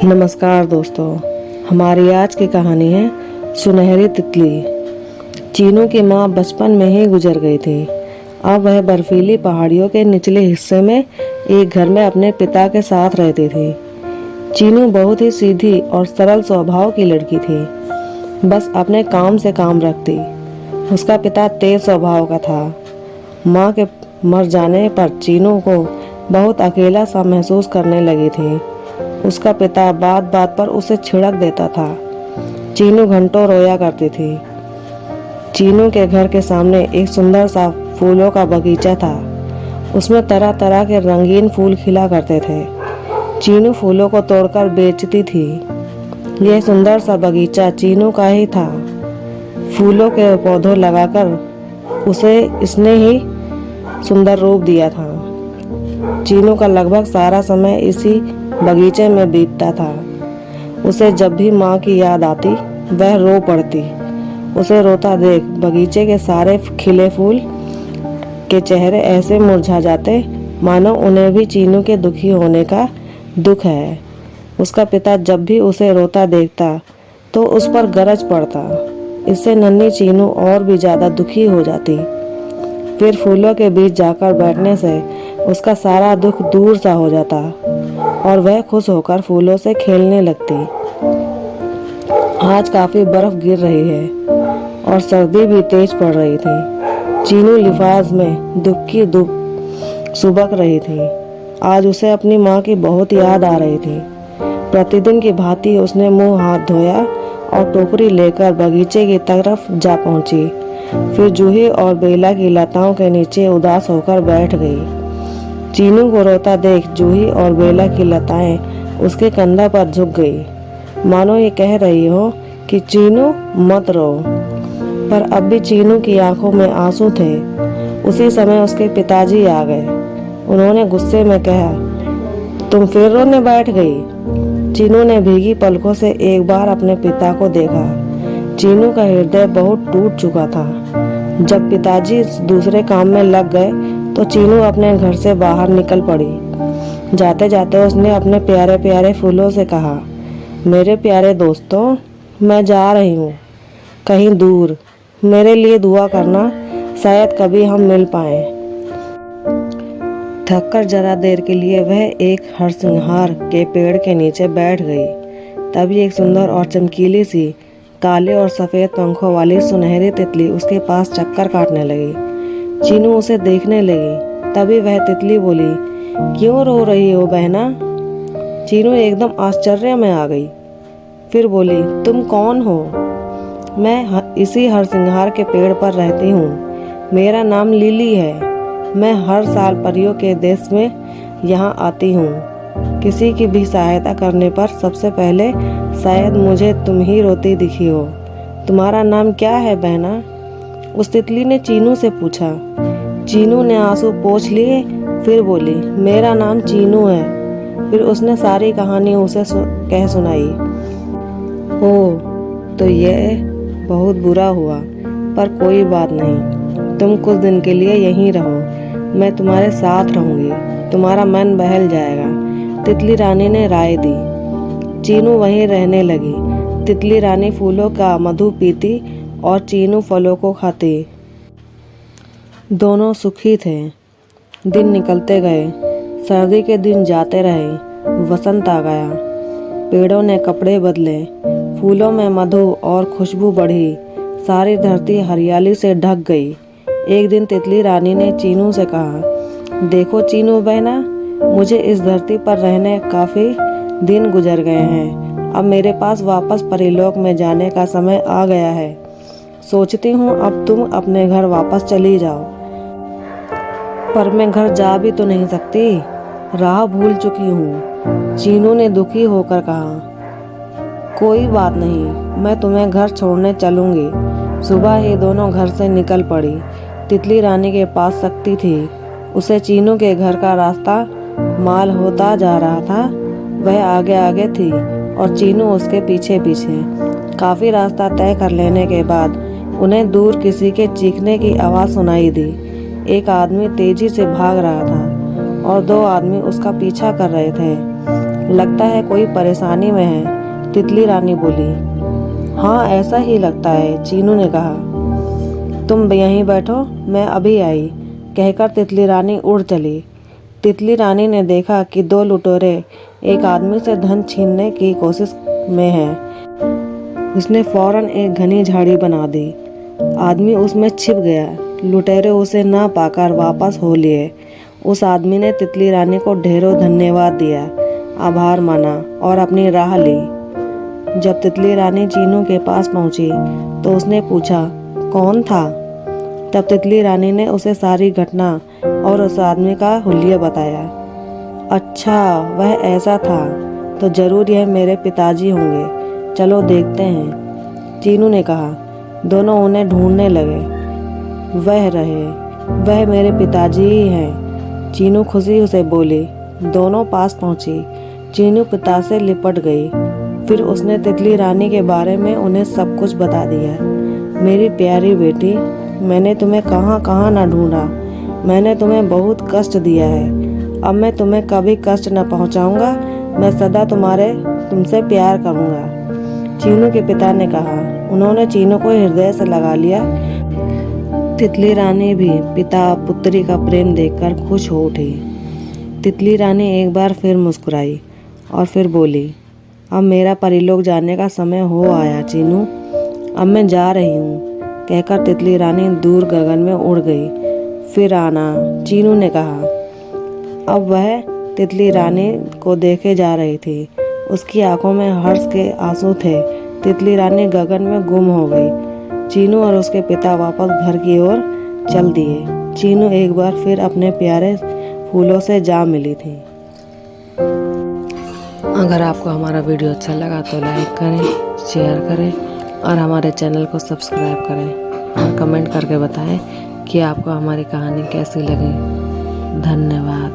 नमस्कार दोस्तों, हमारी आज की कहानी है सुनहरी तितली। चीनू की माँ बचपन में ही गुजर गई थी। अब वह बर्फीली पहाड़ियों के निचले हिस्से में एक घर में अपने पिता के साथ रहती थी। चीनू बहुत ही सीधी और सरल स्वभाव की लड़की थी, बस अपने काम से काम रखती। उसका पिता तेज स्वभाव का था। माँ के मर जाने पर चीनू को बहुत अकेला सा महसूस करने लगी थी। उसका पिता बात बात पर उसे छिड़क देता था। चीनू घंटों रोया करती थी। चीनू के घर के सामने एक सुंदर सा फूलों का बगीचा था। उसमें तरह तरह के रंगीन फूल खिला करते थे। चीनू फूलों को तोड़कर बेचती थी। यह सुंदर सा बगीचा चीनू का ही था। फूलों के पौधों लगाकर उसे इसने ही सुंदर रूप दिया था। चीनू का लगभग सारा समय इसी बगीचे में बीतता था। उसे जब भी माँ की याद आती वह रो पड़ती। उसे रोता देख बगीचे के सारे खिले फूल के चेहरे ऐसे मुरझा जाते मानो उन्हें भी चीनू के दुखी होने का दुख है। उसका पिता जब भी उसे रोता देखता तो उस पर गरज पड़ता। इससे नन्ही चीनू और भी ज्यादा दुखी हो जाती। फिर फूलों के बीच जाकर बैठने से उसका सारा दुख दूर सा हो जाता और वह खुश होकर फूलों से खेलने लगती। आज काफी बर्फ गिर रही है और सर्दी भी तेज पड़ रही थी। चीनू लिफाज में दुख की दुख सुबक रही थी। आज उसे अपनी माँ की बहुत याद आ रही थी। प्रतिदिन की भांति उसने मुंह हाथ धोया और टोकरी लेकर बगीचे की तरफ जा पहुंची। फिर जूही और बेला की लताओं के नीचे उदास होकर बैठ गई। चीनू को रोता देख जूही और बेला की लताएं उसके कंधा पर झुक गई, मानो ये कह रही हो कि चीनू मत रो। पर अब भी चीनू की आंखों में आंसू थे। उसी समय उसके पिताजी आ गए। उन्होंने गुस्से में कहा, तुम फिर रोने बैठ गई। चीनू ने भीगी पलकों से एक बार अपने पिता को देखा। चीनू का हृदय बहुत टूट चुका था। जब पिताजी दूसरे काम में लग गए तो चीनू अपने घर से बाहर निकल पड़ी। जाते जाते उसने अपने प्यारे प्यारे फूलों से कहा, मेरे प्यारे दोस्तों, मैं जा रही हूँ कहीं दूर। मेरे लिए दुआ करना, शायद कभी हम मिल पाएं। थककर जरा देर के लिए वह एक हरसिंहार के पेड़ के नीचे बैठ गई। तभी एक सुंदर और चमकीली सी काले और सफेद पंखों वाली सुनहरी तितली उसके पास चक्कर काटने लगी। चीनू उसे देखने लगी। तभी वह तितली बोली, क्यों रो रही हो बहना? चीनू एकदम आश्चर्य में आ गई। फिर बोली, तुम कौन हो? मैं इसी हरसिंहार के पेड़ पर रहती हूँ। मेरा नाम लिली है। मैं हर साल परियों के देश में यहाँ आती हूँ। किसी की भी सहायता करने पर सबसे पहले शायद मुझे तुम ही रोती दिखी हो। तुम्हारा नाम क्या है बहना? उस तितली ने चीनू से पूछा। चीनू ने आंसू पोंछ लिए। फिर बोली, मेरा नाम चीनू है। फिर उसने सारी कहानी उसे कह सुनाई। ओह, तो यह बहुत बुरा हुआ, पर कोई बात नहीं। तुम कुछ दिन के लिए यहीं रहो। मैं तुम्हारे साथ रहूंगी। तुम्हारा मन बहल जाएगा। तितली रानी ने राय दी। चीनू वहीं रहने लगी। तितली रानी फूलों का मधु पीती और चीनू फलों को खाती। दोनों सुखी थे। दिन निकलते गए। सर्दी के दिन जाते रहे। वसंत आ गया। पेड़ों ने कपड़े बदले। फूलों में मधु और खुशबू बढ़ी। सारी धरती हरियाली से ढक गई। एक दिन तितली रानी ने चीनू से कहा, देखो चीनू बहना, मुझे इस धरती पर रहने काफी दिन गुजर गए हैं। अब मेरे पास वापस परीलोक में जाने का समय आ गया है। सोचती हूँ अब तुम अपने घर वापस चली जाओ। पर मैं घर जा भी तो नहीं सकती। राह भूल चुकी हूँ। चीनू ने दुखी होकर कहा, कोई बात नहीं, मैं तुम्हें घर छोड़ने चलूंगी। सुबह ही दोनों घर से निकल पड़ी। तितली रानी के पास शक्ति थी। उसे चीनू के घर का रास्ता माल होता जा रहा था। वह आगे आगे थी और चीनू उसके पीछे पीछे। काफी रास्ता तय कर लेने के बाद उन्हें दूर किसी के चीखने की आवाज सुनाई दी। एक आदमी तेजी से भाग रहा था और दो आदमी उसका पीछा कर रहे थे। लगता है कोई परेशानी में है, तितली रानी बोली। हाँ ऐसा ही लगता है, चीनू ने कहा। तुम यहीं बैठो, मैं अभी आई, कहकर तितली रानी उड़ चली। तितली रानी ने देखा कि 2 लुटेरे एक आदमी से धन छीनने की कोशिश में हैं। उसने फौरन एक घनी झाड़ी बना दी। आदमी उसमें छिप गया। लुटेरे उसे ना पाकर वापस हो लिए। उस आदमी ने तितली रानी को ढेरों धन्यवाद दिया, आभार माना और अपनी राह ली। जब तितली रानी चीनू के पास पहुंची तो उसने पूछा, कौन था? तब तितली रानी ने उसे सारी घटना और उस आदमी का हुलिया बताया। अच्छा, वह ऐसा था तो जरूर यह मेरे पिताजी होंगे, चलो देखते हैं, चीनू ने कहा। दोनों उन्हें ढूंढने लगे। वह रहे, वह मेरे पिताजी ही हैं, चीनू खुशी से बोली। दोनों पास पहुंची। चीनू पिता से लिपट गई। फिर उसने तितली रानी के बारे में उन्हें सब कुछ बता दिया। मेरी प्यारी बेटी, मैंने तुम्हें कहाँ कहाँ ना ढूंढा। मैंने तुम्हें बहुत कष्ट दिया है, अब मैं तुम्हें कभी कष्ट न पहुँचाऊँगा। मैं सदा तुमसे प्यार करूँगा, चीनू के पिता ने कहा। उन्होंने चीनू को हृदय से लगा लिया। तितली रानी भी पिता पुत्री का प्रेम देखकर खुश हो उठी। तितली रानी एक बार फिर मुस्कुराई और फिर बोली, अब मेरा परिलोक जाने का समय हो आया चीनू, अब मैं जा रही हूँ, कहकर तितली रानी दूर गगन में उड़ गई। फिर आना, चीनू ने कहा। अब वह तितली रानी को देखे जा रही थी। उसकी आंखों में हर्ष के आंसू थे। तितली रानी गगन में गुम हो गई। चीनू और उसके पिता वापस घर की ओर चल दिए। चीनू एक बार फिर अपने प्यारे फूलों से जा मिली थी। अगर आपको हमारा वीडियो अच्छा लगा तो लाइक करें, शेयर करें और हमारे चैनल को सब्सक्राइब करें और कमेंट करके बताएं कि आपको हमारी कहानी कैसी लगी। धन्यवाद।